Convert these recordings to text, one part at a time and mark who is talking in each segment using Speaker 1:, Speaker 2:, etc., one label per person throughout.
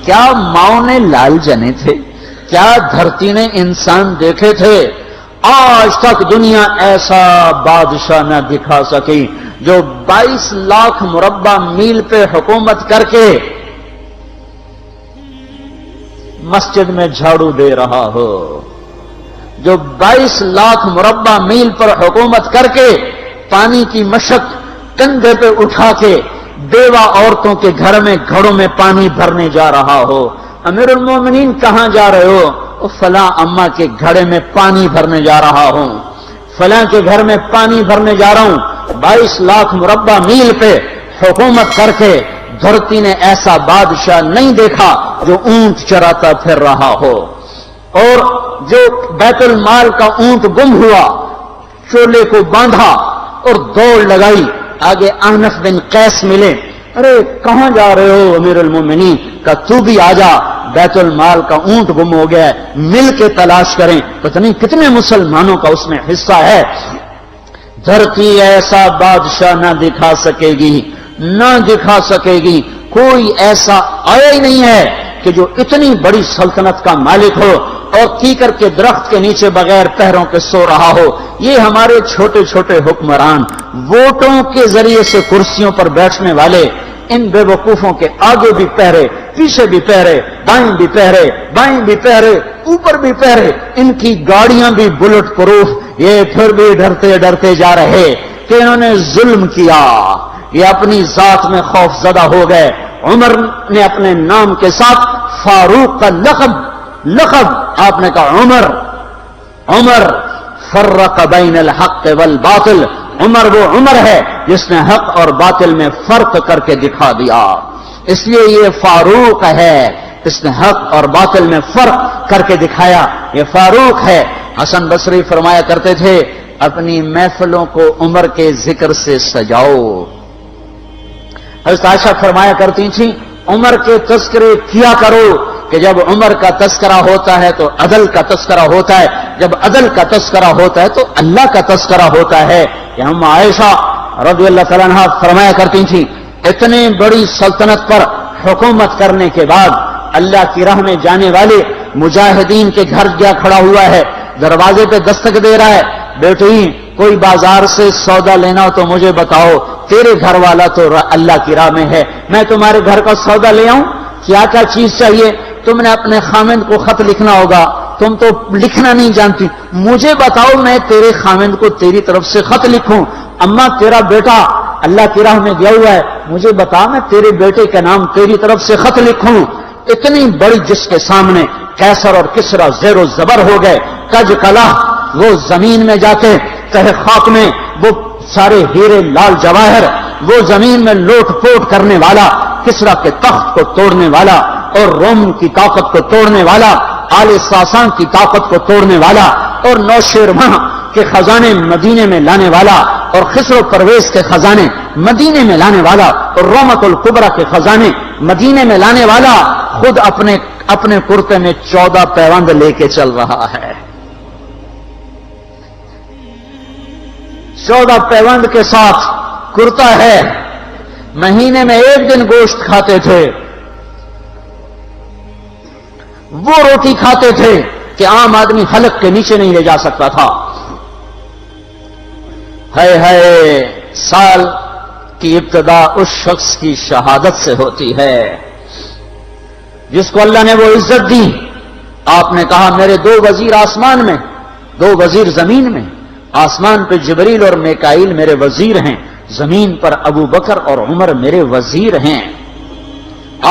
Speaker 1: کیا ماؤں نے لال جنے تھے؟ کیا دھرتی نے انسان دیکھے تھے؟ آج تک دنیا ایسا بادشاہ نہ دکھا سکی جو 22 لاکھ مربع میل پہ حکومت کر کے مسجد میں جھاڑو دے رہا ہو، جو 22 لاکھ مربع میل پر حکومت کر کے پانی کی مشق کندھے پہ اٹھا کے بیوہ عورتوں کے گھر میں گھڑوں میں پانی بھرنے جا رہا ہو۔ امیر المومنین کہاں جا رہے ہو؟ فلاں اماں کے گھڑے میں پانی بھرنے جا رہا ہوں، فلاں کے گھر میں پانی بھرنے جا رہا ہوں۔ 22 لاکھ مربع میل پہ حکومت کر کے دھرتی نے ایسا بادشاہ نہیں دیکھا جو اونٹ چراتا پھر رہا ہو، اور جو بیت المال کا اونٹ گم ہوا، چولے کو باندھا اور دوڑ لگائی، آگے احنف بن قیس ملے، ارے کہاں جا رہے ہو امیر المومنین؟ کہ تو بھی آجا، بیت المال کا اونٹ گم ہو گیا ہے، مل کے تلاش کریں۔ پتہ نہیں کتنے مسلمانوں کا اس میں حصہ ہے۔ دھرتی ایسا بادشاہ نہ دکھا سکے گی، نہ دکھا سکے گی، کوئی ایسا آیا ہی نہیں ہے کہ جو اتنی بڑی سلطنت کا مالک ہو اور کیکر کے درخت کے نیچے بغیر پہروں کے سو رہا ہو۔ یہ ہمارے چھوٹے چھوٹے حکمران، ووٹوں کے ذریعے سے کرسیوں پر بیٹھنے والے، ان بے وقوفوں کے آگے بھی پہرے، پیچھے بھی پہرے، دائیں بھی پہرے، بائیں بھی پہرے، اوپر بھی پہرے، ان کی گاڑیاں بھی بلٹ پروف، یہ پھر بھی ڈرتے ڈرتے جا رہے کہ انہوں نے ظلم کیا، یہ اپنی ذات میں خوف زدہ ہو گئے۔ عمر نے اپنے نام کے ساتھ فاروق کا لقب آپ نے کہا عمر فرق بین الحق والباطل، عمر وہ عمر ہے جس نے حق اور باطل میں فرق کر کے دکھا دیا، اس لیے یہ فاروق ہے، اس نے حق اور باطل میں فرق کر کے دکھایا، یہ فاروق ہے۔ حسن بصری فرمایا کرتے تھے اپنی محفلوں کو عمر کے ذکر سے سجاؤ۔ حضرت عائشہ فرمایا کرتی تھیں عمر کے تذکرے کیا کرو کہ جب عمر کا تذکرہ ہوتا ہے تو عدل کا تذکرہ ہوتا ہے، جب عدل کا تذکرہ ہوتا ہے تو اللہ کا تذکرہ ہوتا ہے۔ کہ ہم عائشہ رضی اللہ تعالیٰ عنہا فرمایا کرتی تھیں اتنے بڑی سلطنت پر حکومت کرنے کے بعد اللہ کی راہ میں جانے والے مجاہدین کے گھر جا کھڑا ہوا ہے، دروازے پہ دستک دے رہا ہے، بیٹی کوئی بازار سے سودا لینا ہو تو مجھے بتاؤ، تیرے گھر والا تو اللہ کی راہ میں ہے، میں تمہارے گھر کا سودا لے آؤں، کیا کیا چیز چاہیے؟ تم نے اپنے خامند کو خط لکھنا ہوگا، تم تو لکھنا نہیں جانتی، مجھے بتاؤ میں تیرے خامند کو تیری طرف سے خط لکھوں۔ اماں تیرا بیٹا اللہ کی راہ میں گیا ہوا ہے، مجھے بتا میں تیرے بیٹے کے نام تیری طرف سے خط لکھوں۔ اتنی بڑی جس کے سامنے قیصر اور کسرا زیر و زبر ہو گئے، کج کلا وہ زمین میں جاتے، تہ خاک میں وہ سارے ہیرے لال جواہر، وہ زمین میں لوٹ پوٹ کرنے والا، کسرا کے تخت کو توڑنے والا اور روم کی طاقت کو توڑنے والا، آل ساسان کی طاقت کو توڑنے والا اور نوشیروان کے خزانے مدینے میں لانے والا اور خسرو پرویز کے خزانے مدینے میں لانے والا اور رومت الکبرا کے خزانے مدینے میں لانے والا خود اپنے کرتے میں 14 پیوند لے کے چل رہا ہے، 14 پیوند کے ساتھ کرتا ہے، مہینے میں 1 دن گوشت کھاتے تھے، وہ روٹی کھاتے تھے کہ عام آدمی حلق کے نیچے نہیں لے جا سکتا تھا۔ ہے سال کی ابتدا اس شخص کی شہادت سے ہوتی ہے جس کو اللہ نے وہ عزت دی۔ آپ نے کہا میرے 2 وزیر آسمان میں، 2 وزیر زمین میں، آسمان پہ جبریل اور میکائیل میرے وزیر ہیں، زمین پر ابو بکر اور عمر میرے وزیر ہیں۔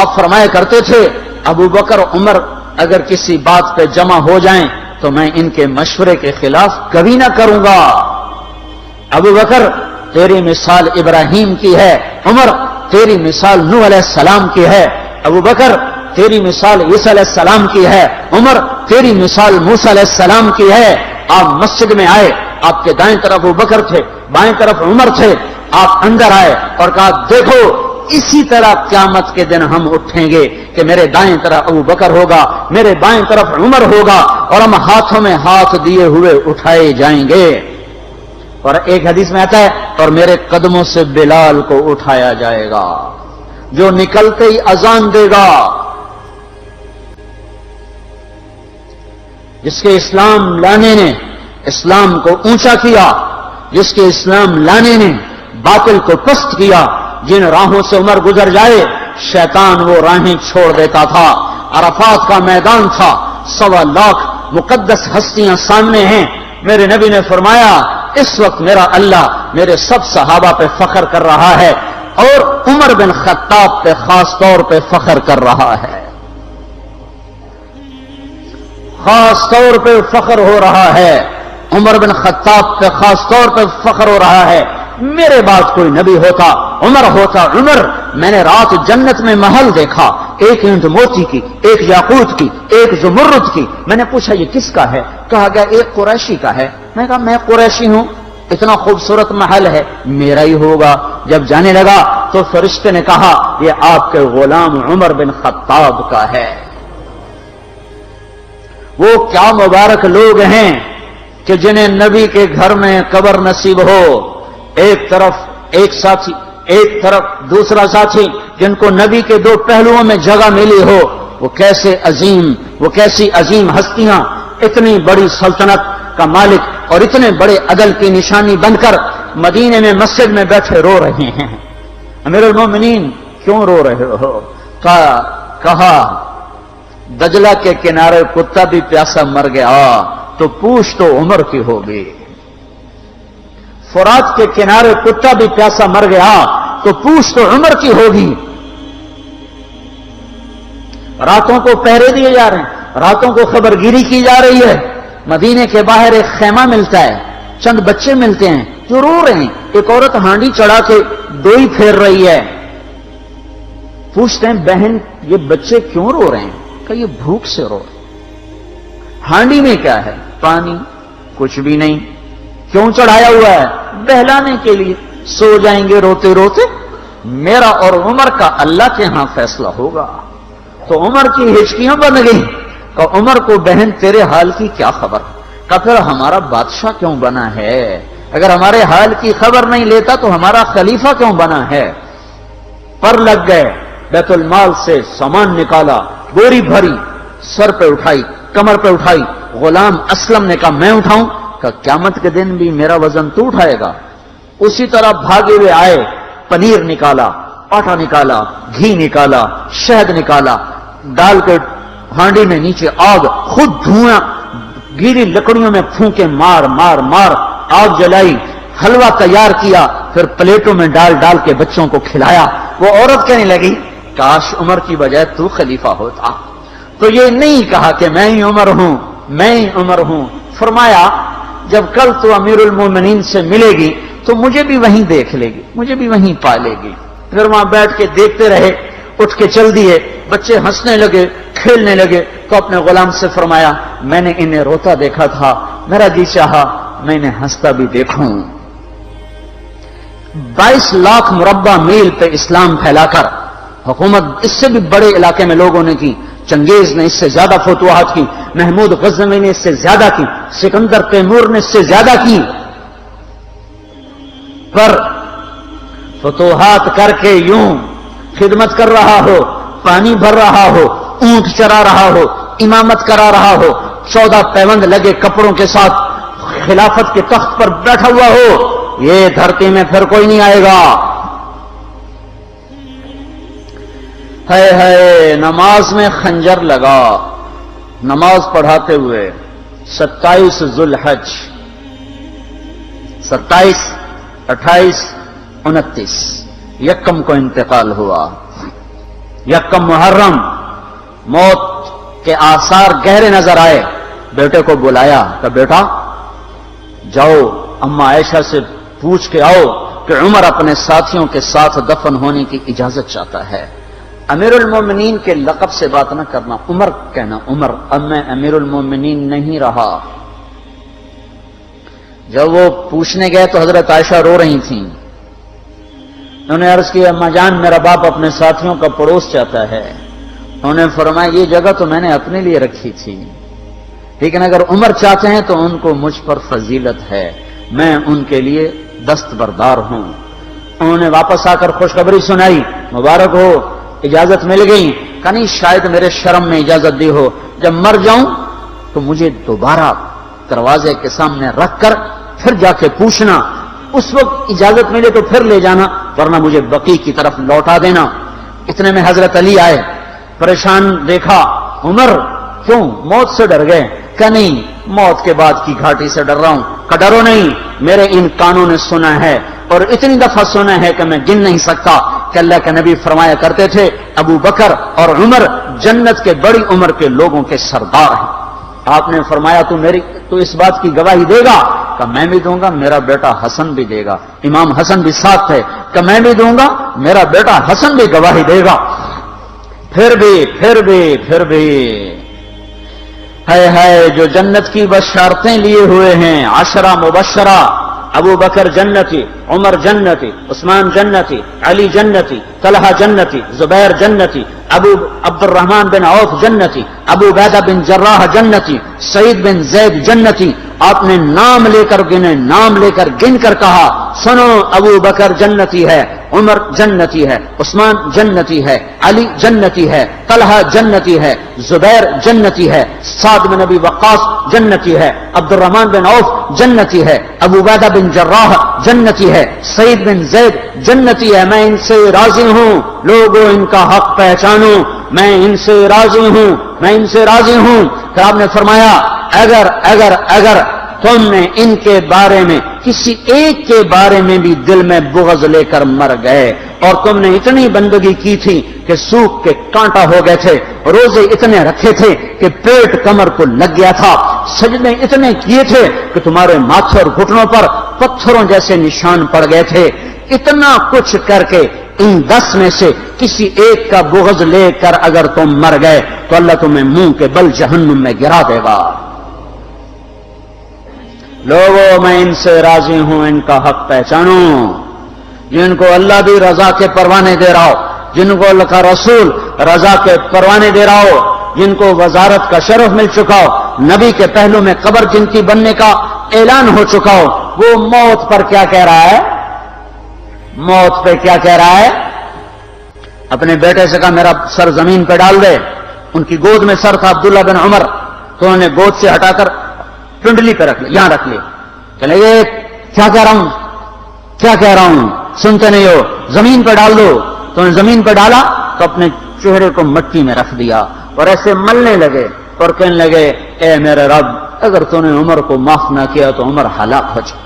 Speaker 1: آپ فرمایا کرتے تھے ابو بکر عمر اگر کسی بات پہ جمع ہو جائیں تو میں ان کے مشورے کے خلاف کبھی نہ کروں گا۔ ابو بکر تیری مثال ابراہیم کی ہے، عمر تیری مثال نوح علیہ السلام کی ہے، ابو بکر تیری مثال عیسیٰ علیہ السلام کی ہے، عمر تیری مثال موسیٰ علیہ السلام کی ہے۔ آپ مسجد میں آئے، آپ کے دائیں طرف ابو بکر تھے، بائیں طرف عمر تھے، آپ اندر آئے اور کہا دیکھو اسی طرح قیامت کے دن ہم اٹھیں گے کہ میرے دائیں طرف ابو بکر ہوگا، میرے بائیں طرف عمر ہوگا اور ہم ہاتھوں میں ہاتھ دیے ہوئے اٹھائے جائیں گے۔ اور ایک حدیث میں آتا ہے اور میرے قدموں سے بلال کو اٹھایا جائے گا، جو نکلتے ہی اذان دے گا جس کے اسلام لانے نے اسلام کو اونچا کیا، جس کے اسلام لانے نے باطل کو پست کیا، جن راہوں سے عمر گزر جائے شیطان وہ راہیں چھوڑ دیتا تھا۔ عرفات کا میدان تھا، 1.25 لاکھ مقدس ہستیاں سامنے ہیں۔ میرے نبی نے فرمایا اس وقت میرا اللہ میرے سب صحابہ پہ فخر کر رہا ہے اور عمر بن خطاب پہ خاص طور پہ فخر کر رہا ہے، خاص طور پہ فخر ہو رہا ہے، عمر بن خطاب پہ خاص طور پہ فخر ہو رہا ہے۔ میرے بعد کوئی نبی ہوتا عمر ہوتا۔ عمر، میں نے رات جنت میں محل دیکھا، ایک اینٹ موتی کی، ایک یاقوت کی، ایک زمرد کی۔ میں نے پوچھا یہ کس کا ہے؟ کہا گیا ایک قریشی کا ہے۔ میں نے کہا میں قریشی ہوں، اتنا خوبصورت محل ہے، میرا ہی ہوگا۔ جب جانے لگا تو فرشتے نے کہا یہ آپ کے غلام عمر بن خطاب کا ہے۔ وہ کیا مبارک لوگ ہیں کہ جنہیں نبی کے گھر میں قبر نصیب ہو، ایک طرف ایک ساتھی، ایک طرف دوسرا ساتھی، جن کو نبی کے دو پہلوؤں میں جگہ ملی ہو۔ وہ کیسے عظیم، وہ کیسی عظیم ہستیاں اتنی بڑی سلطنت کا مالک اور اتنے بڑے عدل کی نشانی بن کر مدینے میں مسجد میں بیٹھے رو رہے ہیں۔ امیر المومنین کیوں رو رہے ہو؟ کہا دجلہ کے کنارے کتا بھی پیاسا مر گیا تو پوچھ تو عمر کی ہوگی، فرات کے کنارے کتا بھی پیاسا مر گیا تو پوچھ تو عمر کی ہوگی۔ راتوں کو پہرے دیے جا رہے ہیں، راتوں کو خبرگیری کی جا رہی ہے۔ مدینے کے باہر ایک خیمہ ملتا ہے، چند بچے ملتے ہیں جو رو رہے ہیں۔ ایک عورت ہانڈی چڑھا کے دوئی پھیر رہی ہے۔ پوچھتے ہیں بہن یہ بچے کیوں رو رہے ہیں؟ کہ یہ بھوک سے رو رہے ہیں۔ ہانڈی میں کیا ہے؟ پانی، کچھ بھی نہیں۔ کیوں چڑھایا ہوا ہے؟ بہلانے کے لیے۔ سو جائیں گے روتے روتے؟ میرا اور عمر کا اللہ کے ہاں فیصلہ ہوگا۔ تو عمر کی ہچکیاں بن گئی کہ عمر کو بہن تیرے حال کی کیا خبر؟ کہ پھر ہمارا بادشاہ کیوں بنا ہے؟ اگر ہمارے حال کی خبر نہیں لیتا تو ہمارا خلیفہ کیوں بنا ہے؟ پر لگ گئے، بیت المال سے سامان نکالا، بوری بھری، سر پہ اٹھائی، کمر پہ اٹھائی۔ غلام اسلم نے کہا میں اٹھاؤں؟ کہ قیامت کے دن بھی میرا وزن تو اٹھائے گا۔ اسی طرح بھاگے ہوئے آئے، پنیر نکالا، آٹا نکالا، گھی نکالا، شہد نکالا، ڈال کے ہانڈی میں نیچے آگ، خود دھواں، گیلی لکڑیوں میں پھونکے مار مار مار آگ جلائی، حلوہ تیار کیا، پھر پلیٹوں میں ڈال ڈال کے بچوں کو کھلایا۔ وہ عورت کہنے لگی کاش عمر کی بجائے تو خلیفہ ہوتا۔ تو یہ نہیں کہا کہ میں ہی عمر ہوں، میں ہی عمر ہوں۔ فرمایا جب کل تو امیر المومنین سے ملے گی تو مجھے بھی وہیں دیکھ لے گی، مجھے بھی وہیں پا لے گی۔ پھر وہاں بیٹھ کے دیکھتے رہے، اٹھ کے چل دیے۔ بچے ہنسنے لگے، کھیلنے لگے تو اپنے غلام سے فرمایا میں نے انہیں روتا دیکھا تھا، میرا جی چاہا میں انہیں ہنستا بھی دیکھوں۔ 22 لاکھ مربع میل پہ اسلام پھیلا کر حکومت اس سے بھی بڑے علاقے میں لوگوں نے کی۔ چنگیز نے اس سے زیادہ فتوحات کی، محمود غزنوی نے اس سے زیادہ کی، سکندر تیمور نے اس سے زیادہ کی۔ پر فتوحات کر کے یوں خدمت کر رہا ہو، پانی بھر رہا ہو، اونٹ چرا رہا ہو، امامت کرا رہا ہو، 14 پیوند لگے کپڑوں کے ساتھ خلافت کے تخت پر بیٹھا ہوا ہو، یہ دھرتی میں پھر کوئی نہیں آئے گا۔ ہے نماز میں خنجر لگا، نماز پڑھاتے ہوئے 27 ذوالحج، 27، 28، 29 یکم کو انتقال ہوا۔ یکم محرم موت کے آثار گہرے نظر آئے۔ بیٹے کو بلایا کہ بیٹا جاؤ اما عائشہ سے پوچھ کے آؤ کہ عمر اپنے ساتھیوں کے ساتھ دفن ہونے کی اجازت چاہتا ہے۔ امیر المومنین کے لقب سے بات نہ کرنا، عمر کہنا، عمر اب میں امیر المومنین نہیں رہا۔ جب وہ پوچھنے گئے تو حضرت عائشہ رو رہی تھیں۔ انہوں نے عرض کیا اما جان میرا باپ اپنے ساتھیوں کا پڑوس چاہتا ہے۔ انہوں نے فرمایا یہ جگہ تو میں نے اپنے لیے رکھی تھی، لیکن اگر عمر چاہتے ہیں تو ان کو مجھ پر فضیلت ہے، میں ان کے لیے دستبردار ہوں۔ انہوں نے واپس آ کر خوشخبری سنائی، مبارک ہو اجازت مل گئی۔ کہ نہیں شاید میرے شرم میں اجازت دی ہو، جب مر جاؤں تو مجھے دوبارہ دروازے کے سامنے رکھ کر پھر جا کے پوچھنا، اس وقت اجازت ملے تو پھر لے جانا، ورنہ مجھے بقیع کی طرف لوٹا دینا۔ اتنے میں حضرت علی آئے، پریشان دیکھا، عمر کیوں موت سے ڈر گئے؟ کہ نہیں، موت کے بعد کی گھاٹی سے ڈر رہا ہوں۔ کہ ڈرو نہیں، میرے ان کانوں نے سنا ہے اور اتنی دفعہ سنا ہے کہ میں گن نہیں سکتا کہ اللہ کے نبی فرمایا کرتے تھے ابو بکر اور عمر جنت کے بڑی عمر کے لوگوں کے سردار ہیں۔ آپ نے فرمایا تو اس بات کی گواہی دے گا؟ کہ میں بھی دوں گا، میرا بیٹا حسن بھی دے گا۔ امام حسن بھی ساتھ تھے۔ کہ میں بھی دوں گا، میرا بیٹا حسن بھی گواہی دے گا۔ پھر بھی ہے جو جنت کی بشارتیں لیے ہوئے ہیں، 10 مبشرہ، ابو بکر جنتی، عمر جنتی، عثمان جنتی، علی جنتی، طلحہ جنتی، زبیر جنتی، ابو عبد الرحمن بن عوف جنتی، ابو عبیدہ بن جراح جنتی، سعید بن زید جنتی۔ آپ نے نام لے کر گنے، نام لے کر گن کر کہا، سنو ابو بکر جنتی ہے، عمر جنتی ہے، عثمان جنتی ہے، علی جنتی ہے، طلحہ جنتی ہے، زبیر جنتی ہے، سعد بن ابی وقاص جنتی ہے، عبد الرحمن بن عوف جنتی ہے، ابو عبیدہ بن جراح جنتی ہے، سعید بن زید جنتی ہے۔ میں ان سے راضی ہوں، لوگوں ان کا حق پہچانو، میں ان سے راضی ہوں، میں ان سے راضی ہوں۔ پھر آپ نے فرمایا اگر تم نے ان کے بارے میں کسی ایک کے بارے میں بھی دل میں بغض لے کر مر گئے، اور تم نے اتنی بندگی کی تھی کہ سوکھ کے کانٹا ہو گئے تھے، روزے اتنے رکھے تھے کہ پیٹ کمر کو لگ گیا تھا، سجدے اتنے کیے تھے کہ تمہارے ماتھے اور گھٹنوں پر پتھروں جیسے نشان پڑ گئے تھے، اتنا کچھ کر کے ان 10 میں سے کسی ایک کا بغض لے کر اگر تم مر گئے تو اللہ تمہیں منہ کے بل جہنم میں گرا دے گا۔ لوگوں میں ان سے راضی ہوں، ان کا حق پہچانو، جن کو اللہ بھی رضا کے پروانے دے رہا ہو، جن کو اللہ کا رسول رضا کے پروانے دے رہا ہو، جن کو وزارت کا شرف مل چکا ہو، نبی کے پہلو میں قبر جن کی بننے کا اعلان ہو چکا ہو، وہ موت پر کیا کہہ رہا ہے؟ موت پہ کیا کہہ رہا ہے؟ اپنے بیٹے سے کہا میرا سر زمین پہ ڈال دے۔ ان کی گود میں سر تھا عبداللہ بن عمر، تو انہوں نے گود سے ہٹا کر پنڈلی پہ رکھ لیا، یہاں رکھ لیا۔ چلے گئے، کیا کہہ رہا ہوں سنتے نہیں ہو، زمین پہ ڈال دو۔ تو انہوں نے زمین پہ ڈالا تو اپنے چہرے کو مٹی میں رکھ دیا اور ایسے ملنے لگے اور کہنے لگے اے میرے رب، اگر تو نے عمر کو معاف نہ کیا تو عمر ہلاک ہو جائے۔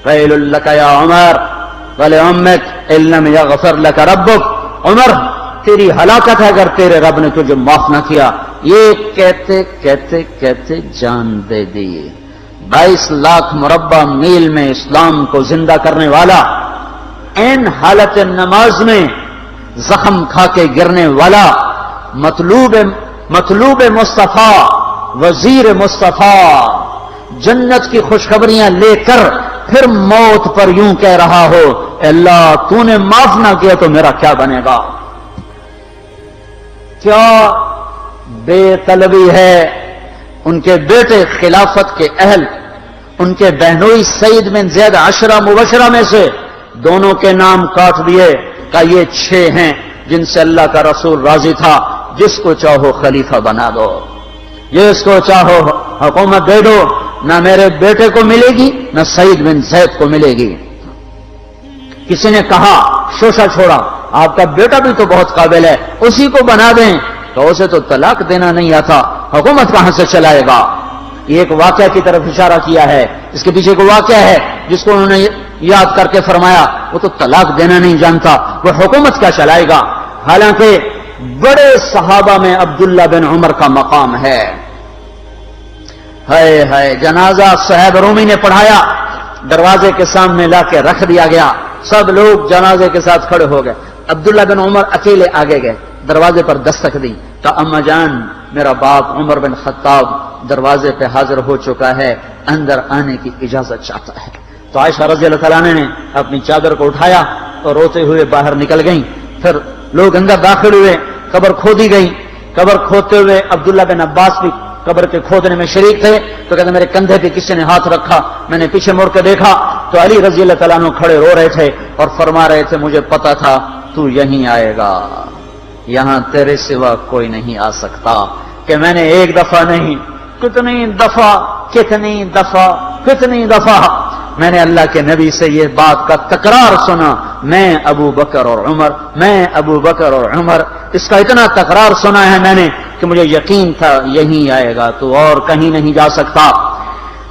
Speaker 1: ویل لک یا عمر ولعمک ان لم یغفر لک ربک، عمر تیری ہلاکت ہے اگر تیرے رب نے تجھے معاف نہ کیا۔ یہ کہتے کہتے کہتے جان دے دی۔ 22 لاکھ مربع میل میں اسلام کو زندہ کرنے والا، این حالت نماز میں زخم کھا کے گرنے والا، مطلوب مصطفیٰ، وزیر مصطفیٰ، جنت کی خوشخبریاں لے کر پھر موت پر یوں کہہ رہا ہو اے اللہ تو نے معاف نہ کیا تو میرا کیا بنے گا؟ کیا بے طلبی ہے۔ ان کے بیٹے خلافت کے اہل، ان کے بہنوئی سعید بن زید 10 مبشرہ میں سے دونوں کے نام کاٹ دیے کہ یہ 6 ہیں جن سے اللہ کا رسول راضی تھا، جس کو چاہو خلیفہ بنا دو، جس کو چاہو حکومت دے دو، نہ میرے بیٹے کو ملے گی نہ سعید بن زید کو ملے گی۔ کسی نے کہا شوشہ چھوڑا، آپ کا بیٹا بھی تو بہت قابل ہے، اسی کو بنا دیں۔ تو اسے تو طلاق دینا نہیں آتا، حکومت کہاں سے چلائے گا؟ یہ ایک واقعہ کی طرف اشارہ کیا ہے، اس کے پیچھے کوئی واقعہ ہے جس کو انہوں نے یاد کر کے فرمایا وہ تو طلاق دینا نہیں جانتا، وہ حکومت کیا چلائے گا؟ حالانکہ بڑے صحابہ میں عبداللہ بن عمر کا مقام ہے۔ ہے جنازہ صہیب رومی نے پڑھایا، دروازے کے سامنے لا کے رکھ دیا گیا، سب لوگ جنازے کے ساتھ کھڑے ہو گئے، عبداللہ بن عمر اکیلے آگے گئے، دروازے پر دستک دی تو اما جان میرا باپ عمر بن خطاب دروازے پہ حاضر ہو چکا ہے، اندر آنے کی اجازت چاہتا ہے۔ تو عائشہ رضی اللہ تعالیٰ نے اپنی چادر کو اٹھایا اور روتے ہوئے باہر نکل گئیں۔ پھر لوگ اندر داخل ہوئے، قبر کھودی گئی، قبر کھودتے ہوئے عبداللہ بن عباس بھی قبر کے کھودنے میں شریک تھے، تو کہتے میرے کندھے پہ کسی نے ہاتھ رکھا، میں نے پیچھے مڑ کے دیکھا تو علی رضی اللہ تعالیٰ عنہ کھڑے رو رہے تھے اور فرما رہے تھے مجھے پتا تھا تو یہیں آئے گا، یہاں تیرے سوا کوئی نہیں آ سکتا، کہ میں نے ایک دفعہ نہیں کتنی دفعہ میں نے اللہ کے نبی سے یہ بات کا تکرار سنا، میں ابو بکر اور عمر، اس کا اتنا تکرار سنا ہے میں نے کہ مجھے یقین تھا یہیں آئے گا، تو اور کہیں نہیں جا سکتا۔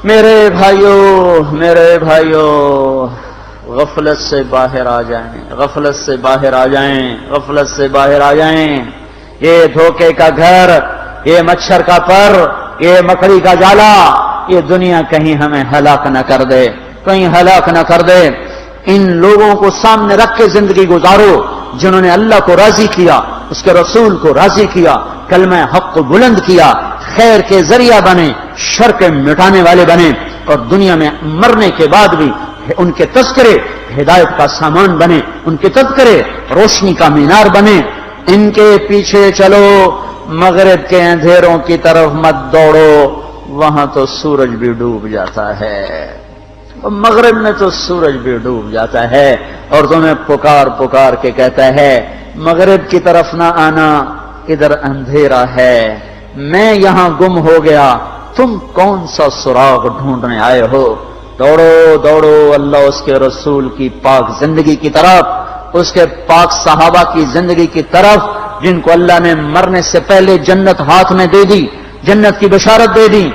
Speaker 1: میرے بھائیوں، غفلت سے باہر آ جائیں، یہ دھوکے کا گھر، یہ مچھر کا پر، یہ مکڑی کا جالا، یہ دنیا کہیں ہمیں ہلاک نہ کر دے۔ ان لوگوں کو سامنے رکھ کے زندگی گزارو جنہوں نے اللہ کو راضی کیا، اس کے رسول کو راضی کیا، کلمہ حق کو بلند کیا، خیر کے ذریعہ بنے، شر کے مٹانے والے بنے، اور دنیا میں مرنے کے بعد بھی ان کے تذکرے ہدایت کا سامان بنے، ان کے تذکرے روشنی کا مینار بنے۔ ان کے پیچھے چلو، مغرب کے اندھیروں کی طرف مت دوڑو، وہاں تو سورج بھی ڈوب جاتا ہے، مغرب میں تو سورج بھی ڈوب جاتا ہے، اور تمہیں پکار کے کہتا ہے مغرب کی طرف نہ آنا، ادھر اندھیرا ہے، میں یہاں گم ہو گیا، تم کون سا سراغ ڈھونڈنے آئے ہو؟ دوڑو اللہ اس کے رسول کی پاک زندگی کی طرف، اس کے پاک صحابہ کی زندگی کی طرف، جن کو اللہ نے مرنے سے پہلے جنت ہاتھ میں دے دی، جنت کی بشارت دے دی،